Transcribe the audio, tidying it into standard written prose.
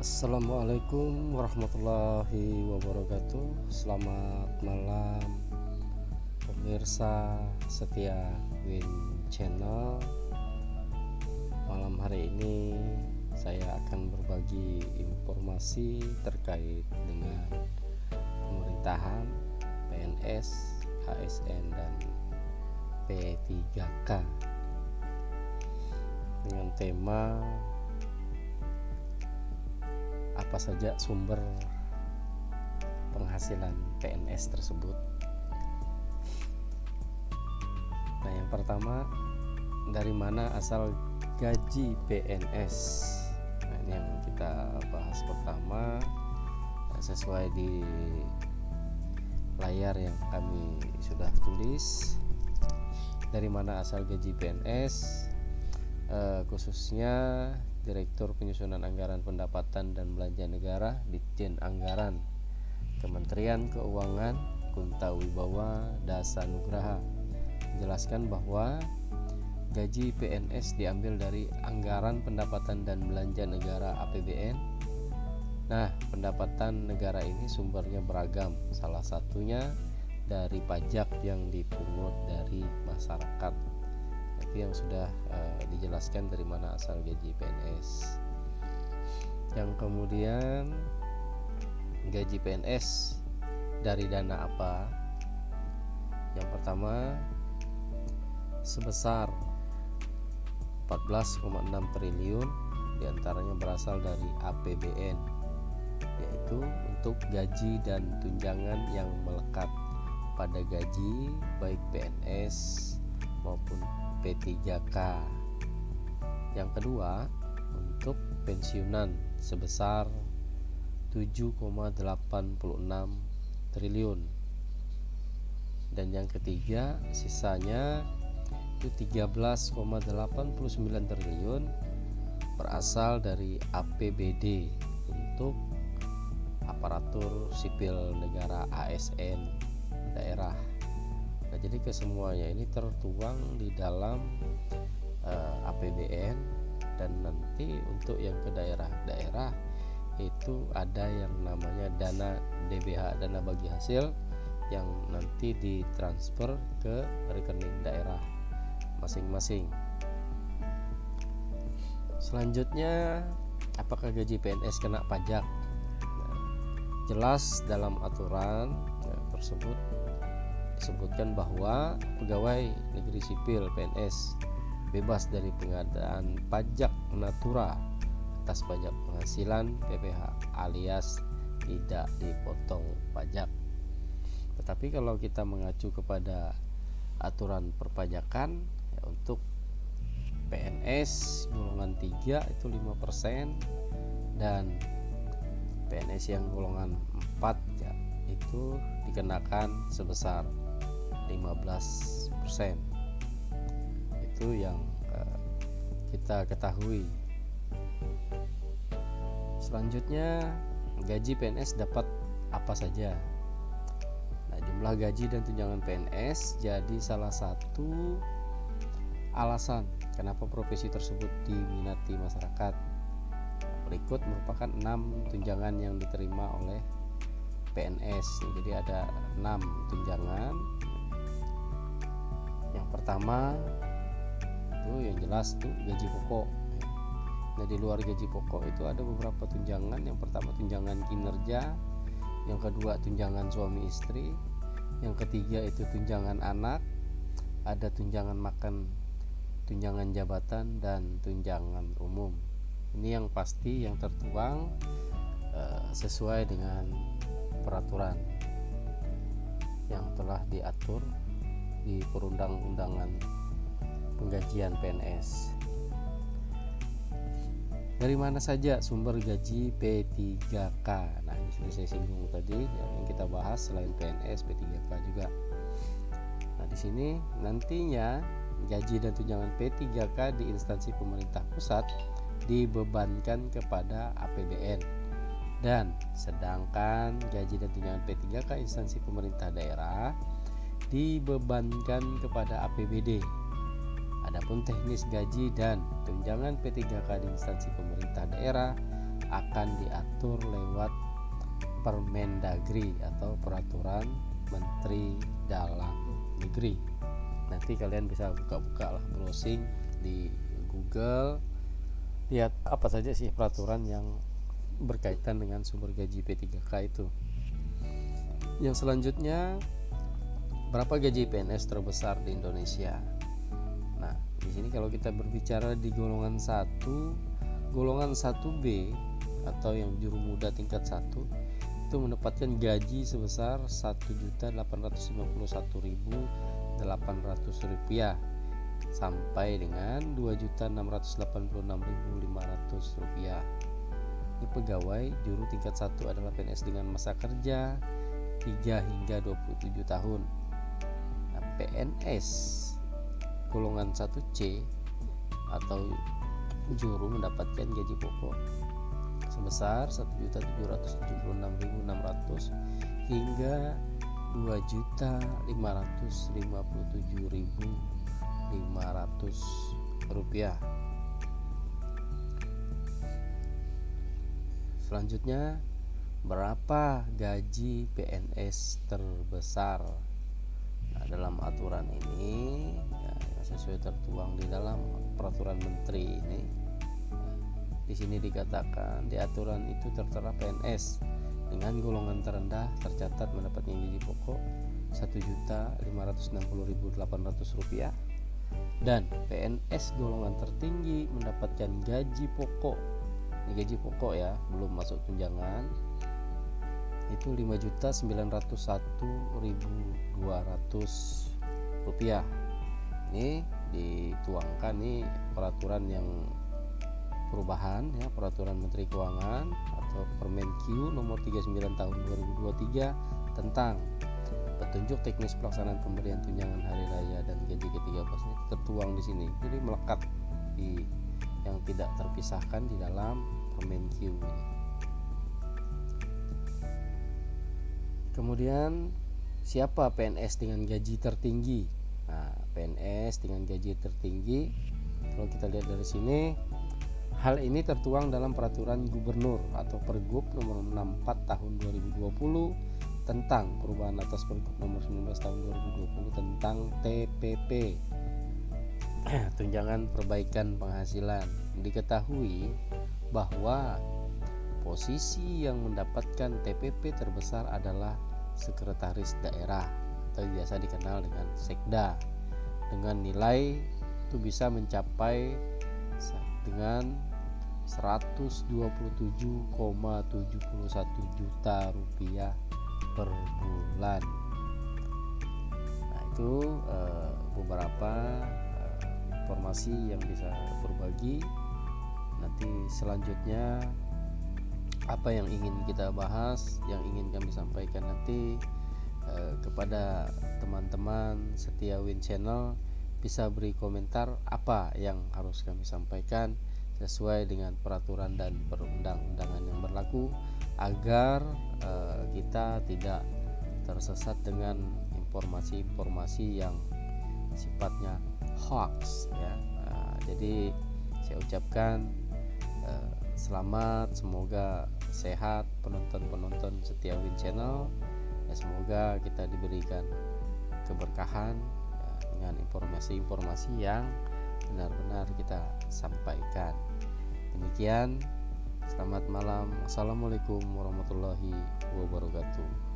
Assalamualaikum warahmatullahi wabarakatuh. Selamat malam pemirsa setia Win Channel. Malam hari ini saya akan berbagi informasi terkait dengan pemerintahan, PNS, ASN dan P3K dengan tema apa saja sumber penghasilan PNS tersebut. Nah, yang pertama, dari mana asal gaji PNS? Nah, ini yang kita bahas pertama, sesuai di layar yang kami sudah tulis. Dari mana asal gaji PNS? Khususnya Direktur Penyusunan Anggaran Pendapatan dan Belanja Negara Ditjen Anggaran Kementerian Keuangan Kunta Wibawa Dasanugraha menjelaskan bahwa gaji PNS diambil dari Anggaran Pendapatan dan Belanja Negara APBN. Nah, pendapatan negara ini sumbernya beragam, salah satunya dari pajak yang dipungut dari masyarakat. Itu yang sudah dijelaskan dari mana asal gaji PNS. Yang kemudian, gaji PNS dari dana apa? Yang pertama, sebesar 14,6 triliun diantaranya berasal dari APBN, yaitu untuk gaji dan tunjangan yang melekat pada gaji baik PNS maupun P3K. Yang kedua, untuk pensiunan sebesar 7,86 triliun. Dan yang ketiga, sisanya itu 13,89 triliun berasal dari APBD untuk aparatur sipil negara ASN daerah. Nah, jadi kesemuanya ini tertuang di dalam APBN, dan nanti untuk yang ke daerah-daerah itu ada yang namanya dana DBH, dana bagi hasil, yang nanti ditransfer ke rekening daerah masing-masing. Selanjutnya, apakah gaji PNS kena pajak? Nah, jelas dalam aturan tersebut disebutkan bahwa pegawai negeri sipil PNS bebas dari pengadaan pajak natura atas pajak penghasilan PPH alias tidak dipotong pajak. Tetapi kalau kita mengacu kepada aturan perpajakan, untuk PNS golongan 3 itu 5%, dan PNS yang golongan 4 itu dikenakan sebesar 15%. Itu yang kita ketahui. Selanjutnya, gaji PNS dapat apa saja? Nah, jumlah gaji dan tunjangan PNS jadi salah satu alasan kenapa profesi tersebut diminati masyarakat. Berikut merupakan 6 tunjangan yang diterima oleh PNS. Jadi ada 6 tunjangan. Yang pertama itu yang jelas itu gaji pokok. Nah, di luar gaji pokok itu ada beberapa tunjangan. Yang pertama tunjangan kinerja, yang kedua tunjangan suami istri, yang ketiga itu tunjangan anak, ada tunjangan makan, tunjangan jabatan, dan tunjangan umum. Ini yang pasti yang tertuang sesuai dengan peraturan yang telah diatur di perundang-undangan penggajian PNS. Dari mana saja sumber gaji P3K? Nah, ini sudah saya singgung tadi, yang kita bahas selain PNS, P3K juga. Nah, di sini nantinya gaji dan tunjangan P3K di instansi pemerintah pusat dibebankan kepada APBN, dan sedangkan gaji dan tunjangan P3K instansi pemerintah daerah dibebankan kepada APBD. Adapun teknis gaji dan tunjangan P3K di instansi pemerintah daerah akan diatur lewat Permendagri atau Peraturan Menteri Dalam Negeri. Nanti kalian bisa buka-buka lah, browsing di Google, lihat apa saja sih peraturan yang berkaitan dengan sumber gaji P3K itu. Yang selanjutnya, berapa gaji PNS terbesar di Indonesia? Nah, di sini kalau kita berbicara di golongan 1, golongan 1B atau yang juru muda tingkat 1 itu mendapatkan gaji sebesar Rp1.851.800 sampai dengan Rp2.686.500. Ini pegawai juru tingkat 1 adalah PNS dengan masa kerja 3 hingga 27 tahun. Nah, PNS golongan 1C atau juru mendapatkan gaji pokok sebesar Rp1.776.600 hingga Rp2.557.500. Selanjutnya, berapa gaji PNS terbesar? Nah, dalam aturan ini ya, sesuai tertuang di dalam peraturan menteri ini, di sini dikatakan di aturan itu tertera PNS dengan golongan terendah tercatat mendapatkan gaji pokok Rp1.560.800 dan PNS golongan tertinggi mendapatkan gaji pokok, ini gaji pokok ya, belum masuk tunjangan, itu Rp5.091.200. Ini dituangkan nih peraturan yang perubahan ya, peraturan Menteri Keuangan atau Permenq nomor 39 tahun 2023 tentang petunjuk teknis pelaksanaan pemberian tunjangan hari raya dan gaji ke-13 ini tertuang di sini. Jadi melekat di yang tidak terpisahkan di dalam Permenq ini. Kemudian siapa PNS dengan gaji tertinggi? Nah, PNS dengan gaji tertinggi kalau kita lihat dari sini, hal ini tertuang dalam Peraturan Gubernur atau Pergub nomor 64 tahun 2020 tentang perubahan atas Pergub nomor 19 tahun 2020 tentang TPP, tunjangan perbaikan penghasilan. Diketahui bahwa posisi yang mendapatkan TPP terbesar adalah sekretaris daerah atau biasa dikenal dengan sekda, dengan nilai itu bisa mencapai dengan Rp127,71 juta per bulan. Nah, itu beberapa informasi yang bisa berbagi. Nanti selanjutnya apa yang ingin kita bahas, yang ingin kami sampaikan nanti kepada teman-teman setia Win Channel, bisa beri komentar apa yang harus kami sampaikan sesuai dengan peraturan dan perundang-undangan yang berlaku agar kita tidak tersesat dengan informasi-informasi yang sifatnya hoax ya. Jadi saya ucapkan selamat, semoga sehat penonton-penonton setia Win Channel ya, semoga kita diberikan keberkahan ya, dengan informasi-informasi yang benar-benar kita sampaikan. Demikian, selamat malam. Assalamualaikum warahmatullahi wabarakatuh.